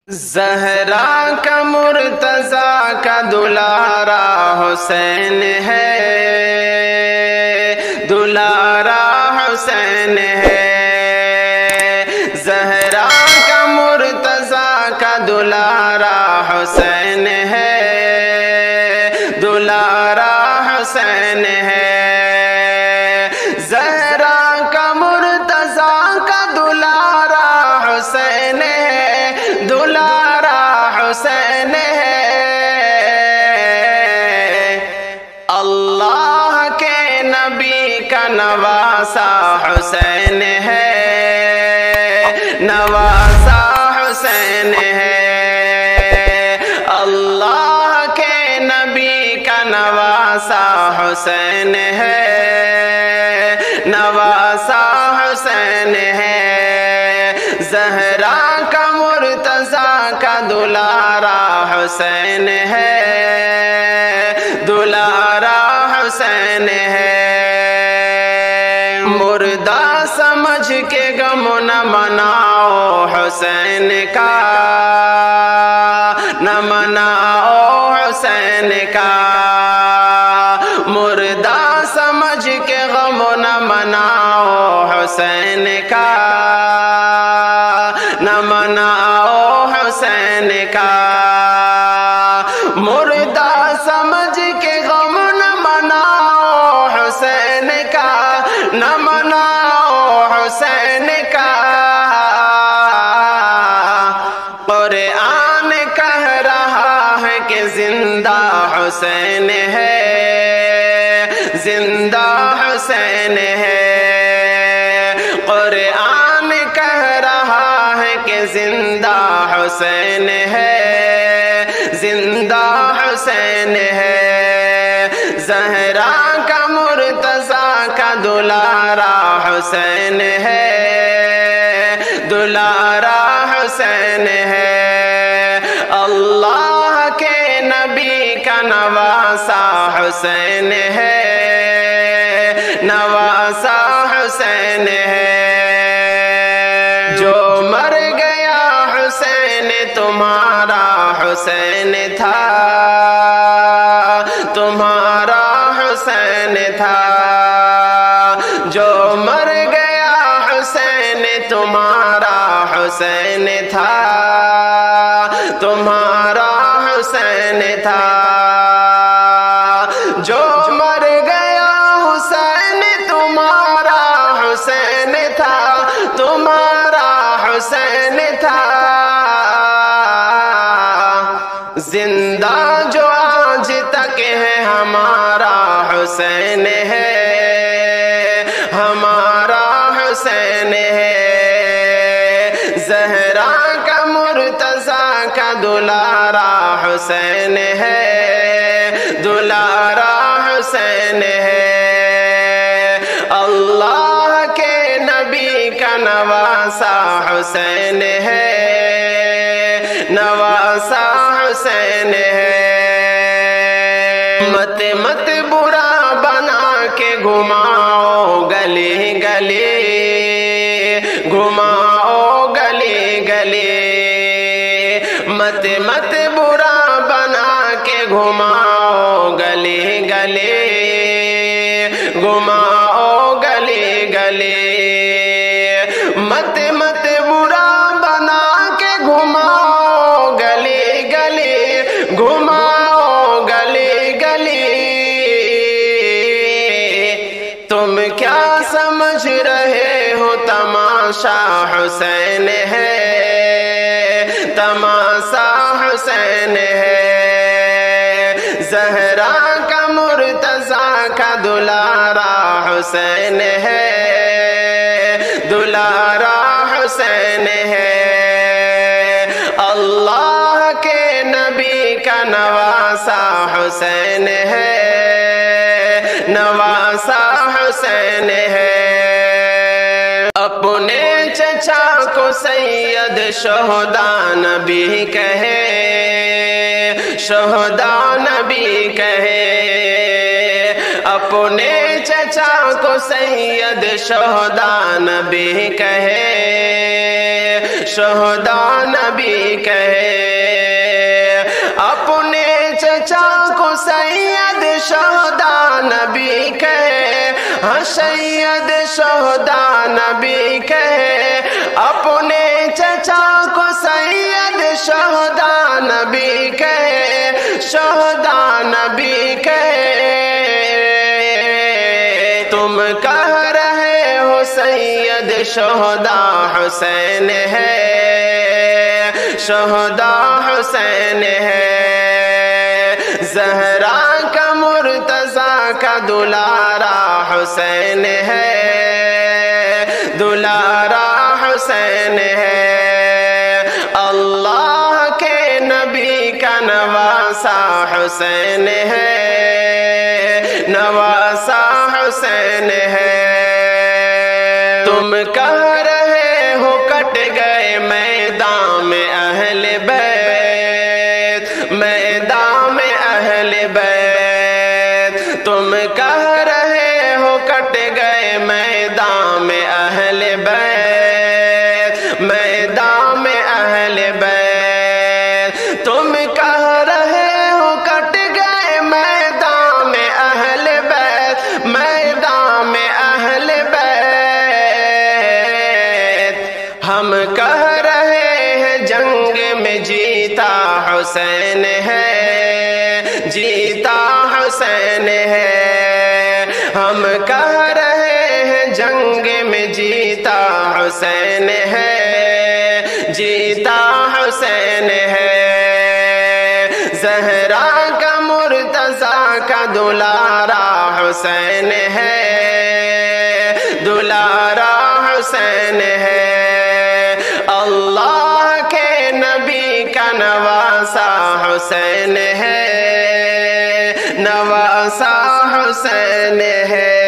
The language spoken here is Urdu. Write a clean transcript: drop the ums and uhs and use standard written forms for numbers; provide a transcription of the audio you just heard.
زہرا کا مرتضیٰ کا دلارا حسین ہے، دلارا حسین ہے۔ زہرا کا مرتضیٰ کا دلارا حسین ہے، دلارا حسین ہے۔ زہرا کا مرتضیٰ کا دلارا حسین ہے، دلارا حسین ہے۔ اللہ کے نبی کا نواسا حسین ہے، نواسا حسین ہے۔ اللہ کے نبی کا نواسا حسین ہے، نواسا حسین ہے۔ زہرا کا مرتضیٰ کا دلارا حسین ہے، دلارا حسین ہے۔ مردہ سمجھ کے غم نہ مناؤ حسین کا، نہ مناؤ حسین کا۔ مردہ سمجھ کے غم نہ مناؤ حسین کا، نہ مناؤ حسین کا۔ مردہ سمجھ کے غم نہ مناؤ حسین کا، نہ مناؤ حسین کا۔ قرآن کہہ رہا ہے کہ زندہ حسین ہے، زندہ حسین ہے۔ قرآن کہہ رہا ہے کہ زندہ حسین ہے، زندہ حسین ہے۔ زہرا کا مرتضیٰ کا دلارا حسین ہے، دلارا حسین ہے۔ اللہ کے نبی کا نواسا حسین ہے، نواسا حسین ہے۔ جو مر گیا حسین تمہارا حسین تھا، تمہارا حسین تھا۔ جو مر گیا حسین تمہارا حسین تھا، تمہارا حسین تھا۔ جو مر گیا حسین تمہارا حسین تھا، تمہارا حسین تھا۔ زندہ جو آج تک ہے ہمارا حسین ہے، ہمارا حسین ہے۔ زہرا کا مرتضیٰ کا دلارا حسین ہے، دلارا حسین ہے۔ اللہ کے نبی کا نواسا حسین ہے، نواسا حسین ہے۔ مت مت برا بنا کے گھماؤ گلی گلی، گھماؤ گلی گلی۔ مت مت برا بنا کے گھماؤ گلی گلی، گھماؤ گلی گلی۔ مت مت برا بنا کے گھماؤ گلی گلی، گھماؤ گلی گلی۔ تم کیا سمجھ رہے ہو تماشا حسین ہے، تماشا حسین ہے۔ زہرا کا مرتضیٰ کا دلارا حسین ہے، دلارا حسین ہے۔ اللہ کے نبی کا نواسا حسین ہے، نواسا حسین ہے۔ اپنے چچا کو سید شہداء نبی کہے، شہداء نبی کہے۔ اپنے چچا کو سید شہداء نبی کہے، شہداء نبی کہے، اپنے چچا کو سید شہداء نبی کہے، ہاں سید شہداء نبی کہے، اپنے چچا کو سید شہداء نبی کہے، شہداء نبی کہے۔ تم کہہ رہے ہو سید شہداء حسین ہے، شہداء حسین ہے، زہرا کا مرتضیٰ کا دلارا حسین ہے، دلارا حسین ہے، اللہ کے نبی کا نواسا حسین ہے، نواسا حسین ہے۔ تم کہہ رہے ہو کٹ گئے میدان میں اہل بیت، میدان میں اہل بیت، تم کہہ رہے ہو کٹ گئے میدان میں اہل بیت، میدان میں اہل بیت، تم کہہ رہے ہو کٹ گئے میدان میں اہل بیت، میدان میں اہل بیت، ہم کہہ رہے ہیں جنگ میں جیتا حسین ہے، جیتا حسین ہے، ہم کہہ رہے ہیں جنگ میں جیتا حسین ہے، جیتا حسین ہے، زہرا کا مرتضیٰ کا دلارا حسین ہے، دلارا حسین ہے، اللہ کے نبی کا نواسا حسین ہے، نواسا حسین ہے۔